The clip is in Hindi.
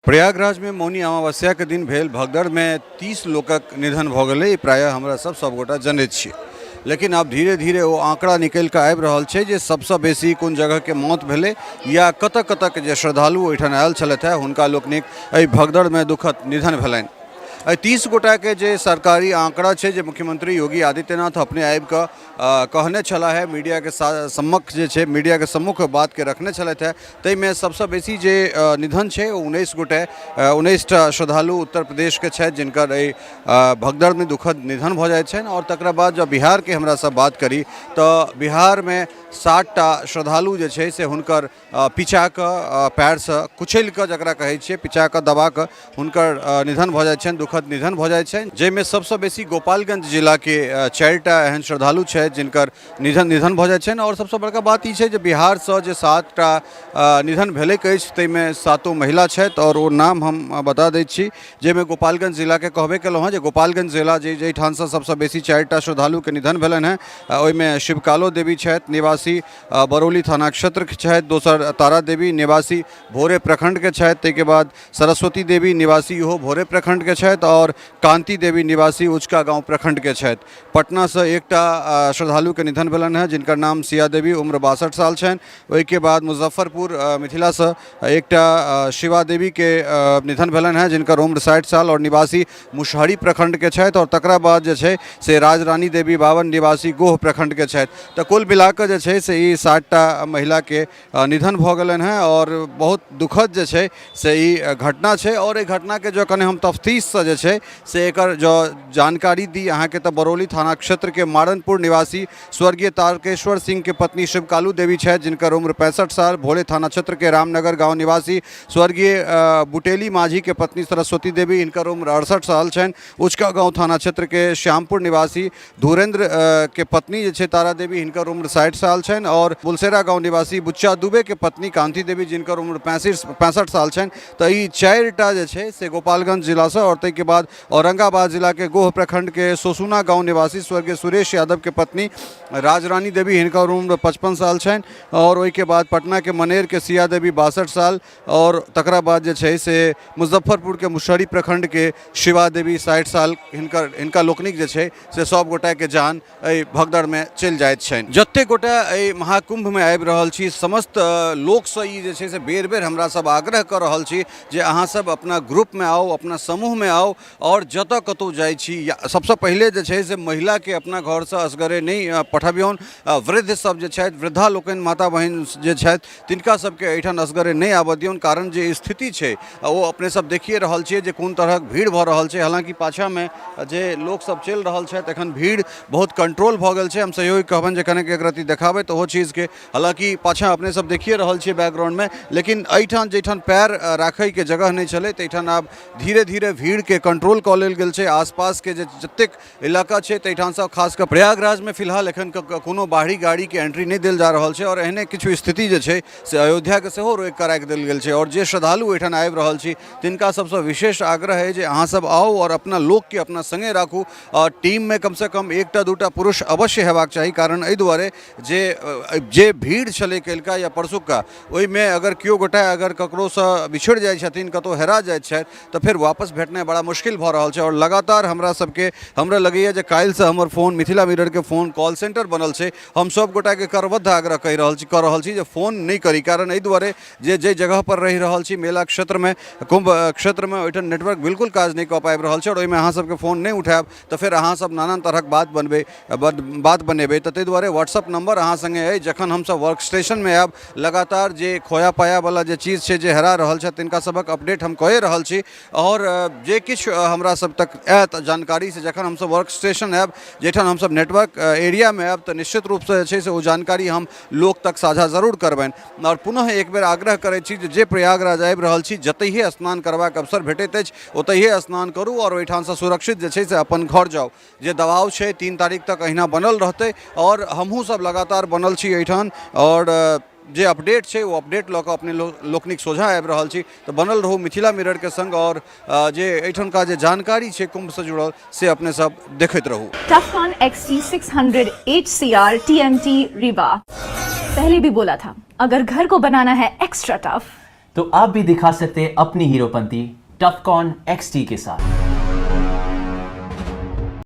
प्रयागराज में मौनी अमावस्या के दिन भेल भगदड़ में 30 लोकक निधन भ गेलै। प्रायः हमरा सब गोटा जनैत छियै, लेकिन अब धीरे धीरे वो आंकड़ा निकल के आबि रहल छै जे सबसे बेसी कोन जगह के मौत भेलै या कतऽ कतऽ के जे श्रद्धालु ओहिठाम आयल छलथि है हुनका लोकनिक एहि भगदड़ में दुखद निधन भेलनि। 30 गोटा के जे सरकारी आंकड़ा छै जे मुख्यमंत्री योगी आदित्यनाथ अपने आबि कऽ कहने छला है, मीडिया के सम्मुख जे छै मीडिया के सम्मुख बात के रखने छलथि है, ताहिमे सबसे बेसी जे निधन छै 19 गोटे 19टा श्रद्धालु उत्तर प्रदेश के छथि जिनकर एहि भगदड़ में दुखद निधन भऽ जाइत छनि। और तकरा बाद जब बिहार के हमरा सब बात करी तऽ बिहार में 60टा श्रद्धालु जे छै से हुनकर पिचा कऽ पैरसँ कुचलि कऽ जकरा कहै छियै पिचा कऽ दबा कऽ हुनकर निधन भऽ जाइत छनि, दुखद निधन भऽ जाइत छनि। जाहिमे सबसँ बेसी गोपालगंज जिला के 4टा एहन श्रद्धालु छथि जिनकर निधन भऽ जाइत छनि। और सबसँ बड़का बात ई छै जे बिहारसँ जे 7टा निधन भेलैक अछि ताहिमे 7 महिला छथि और ओ नाम हम बता दै छी, जाहिमे गोपालगंज जिला के कहबे केलहुँ हँ जे गोपालगंज जिला जाहिठामसँ सबसँ बेसी 4टा श्रद्धालु के निधन भेलनि हैं, ओहिमे शिवकालो देवी छथि निवासी बरौली थाना क्षेत्र के छथि, दोसर तारा देवी निवासी भोरे प्रखंड के छथि, ताहिके बाद सरस्वती देवी निवासी इहो भोरे प्रखंड के छथि और कांति देवी निवासी उचका गांव प्रखंड के छथि। पटना से एकटा श्रद्धालु के निधन भेलनि हैं जिनकर नाम सिया देवी उम्र 62 साल छनि। ओहिके बाद मुजफ्फरपुर मिथिला से एकटा शिवा देवी के निधन भेलनि हैं जिनकर उम्र 60 साल और निवासी मुशहरी प्रखंड के छथि। और तकरा बाद जे छै से राजरानी देवी 52 निवासी गोह प्रखंड के छथि। तऽ कुल मिलाकऽ जे छै से ई 60टा महिला के निधन भऽ गेलनि हैं और बहुत दुखद जे छै से ई घटना छै। और एहि घटना के जो कने हम तफ्तीश से जे छै से एकर जो जानकारी दी अहाँके तऽ बरौली थाना क्षेत्र के मारनपुर निवासी स्वर्गीय तारकेश्वर सिंह के पत्नी शिवकालू देवी छथि जिनकर उम्र 65 साल, भोले थाना क्षेत्र के रामनगर गांव निवासी स्वर्गीय बुटेली माझी के पत्नी सरस्वती देवी, इनकर उम्र 68 साल छनि। उचका गांव थाना क्षेत्र के श्यामपुर निवासी धुरेंद्र के पत्नी जे छै तारा देवी, इनकर उम्र 60 साल छनि। और बुलसेरा गांव निवासी बुच्चा दुबे के पत्नी कांति देवी जिनकर उम्र 65 साल छनि। तऽ ई 4टा जे छै से गोपालगंज जिला से और ताहिके बाद औरंगाबाद जिला के गोह प्रखंड के सोसुना गांव निवासी स्वर्गीय सुरेश यादव के पत्नी राजरानी देवी, इनकर उम्र 55 साल छनि। और ओहिके बाद पटना के मनेर के सिया देवी 62 साल और तकरा बाद जे छै से मुजफ्फरपुर के मुशहरी प्रखंड के शिवा देवी 60 साल, हिनका लोकनिक जे छै से सब गोटा के जान एहि भगदड़ में चलि जाइत छनि। जतेक गोटा एहि महाकुंभ में आबि रहल छी समस्त लोकसँ ई जे छै से बेर बेर हमरा सब आग्रह कऽ रहल छी जे अहाँ सब अपना ग्रुप में आओ, अपना समूह में आओ और जतऽ कतौ जाइ छी सबसँ पहिले जे छै से महिला के अपना घर से असगरे नहि पठबियौन। वृद्ध सब जे छथि, वृद्धा लोकनि माता बहिन जे छथि तिनका सबके एहिठाम असगरे नहि आबऽ दियौन, कारण जे स्थिति छै वो अपने सब देखिए रहल छियै जे कोन तरहक भीड़ भऽ रहल छै। हालांकि पाछा में जे लोक सब चलि रहल छथि एखन भीड़ बहुत कंट्रोल भऽ गेल छै। हम सहयोग कहबनि जे कनेक एक रत्ती देखाबै तऽ ओहो चीज के, हालांकि पाछा अपने सब देखिए रहल छियै बैकग्राउंड में, लेकिन एहिठाम जहिठाम पैर राखै के जगह नहि छलै ताहिठाम आब धीरे धीरे भीड़ के कंट्रोल कऽ लेल गेल छै। आसपास के जे जतेक इलाका छै ताहिठाम से खास कऽ प्रयागराज में फिलहाल एखन कोनो बाहरी गाड़ी के एंट्री नहीं देल जा रहल छै और एहने किछु स्थिति जे छै से अयोध्या के सेहो रोकि कऽ राखि देल गेल छै। और जे श्रद्धालु एहिठाम आबि रहल छी तिनका सबसँ विशेष आग्रह है जे अहाँ सब आओ और अपना लोक के अपना संगे राखू। और टीम में कम से कम 1टा 2टा पुरुष अवश्य हेबाक चाही, कारण एहि दुआरे जे भीड़ छलै कल्का या परसुका ओहिमे अगर केओ गोटा अगर ककरोसँ बिछड़ि जाइ छथिन, कतहु हेरा जाइत छथि तऽ फेर वापस भेटनाइ बड़ा मुश्किल भऽ रहल छै। और लगातार हमरा लगैए जे काल्हिसँ हमर फोन मिथिला मिरर के फोन कॉल सेंटर बनल छै। हम सब गोटा के करबद्ध आग्रह कऽ रहल छी जे फोन नहीं करी, कारण एहि दुआरे जे जगह पर रहि रहल छी मेला क्षेत्र में, कुंभ क्षेत्र में, ओहिठाम नेटवर्क बिल्कुल काज नहीं कऽ पाबि रहल छै और ओहिमे अहाँ सबके फोन नहीं उठायब तऽ फेर अहाँ सब नाना तरहक बात बनेबै। तऽ ताहि दुआरे व्हाट्सअप नंबर अहाँ संगे अइ, जखन हमसब वर्क स्टेशन में आयब लगातार जे खोया पाया वाला जे चीज छै जे हेरा रहल छै तिनका सबक अपडेट हम कए रहल छी। और जे किछु हमरा सब तक आयत जानकारी से जखन हमसब वर्क स्टेशन आयब, जहिठाम हमसब नेटवर्क एरिया में आयब तऽ निश्चित रूप से जे छै से ओ जानकारी हम लोक तक साझा जरूर करबनि। और पुनः एक बेर आग्रह करैत छी जे प्रयागराज आबि रहल छी जतहिए स्नान करबाक अवसर भेटैत अछि ओतहिए स्नान करू और ओहिठाम से सुरक्षित जे छै से अपन घर जाउ। जे दबाव छै 3 तारीख तक अहिना बनल रहतै और हमहूँ सब लगातार बनल छी एहिठाम। और जे अपडेट छै वो अपडेट लऽ कऽ अपने लोकनिक सोझा आबि रहल छी। तऽ बनल रहू मिथिला मिरर के संग और जे एहिठामका जे जानकारी छै कुंभ से जुड़ल से अपने सब देखैत रहू। टफकॉन XT600 HCR TMT रिवा। पहले भी बोला था अगर घर को बनाना है एक्स्ट्रा टफ तो आप भी दिखा सकते हैं अपनी हीरोपंती टफकॉन XT के साथ।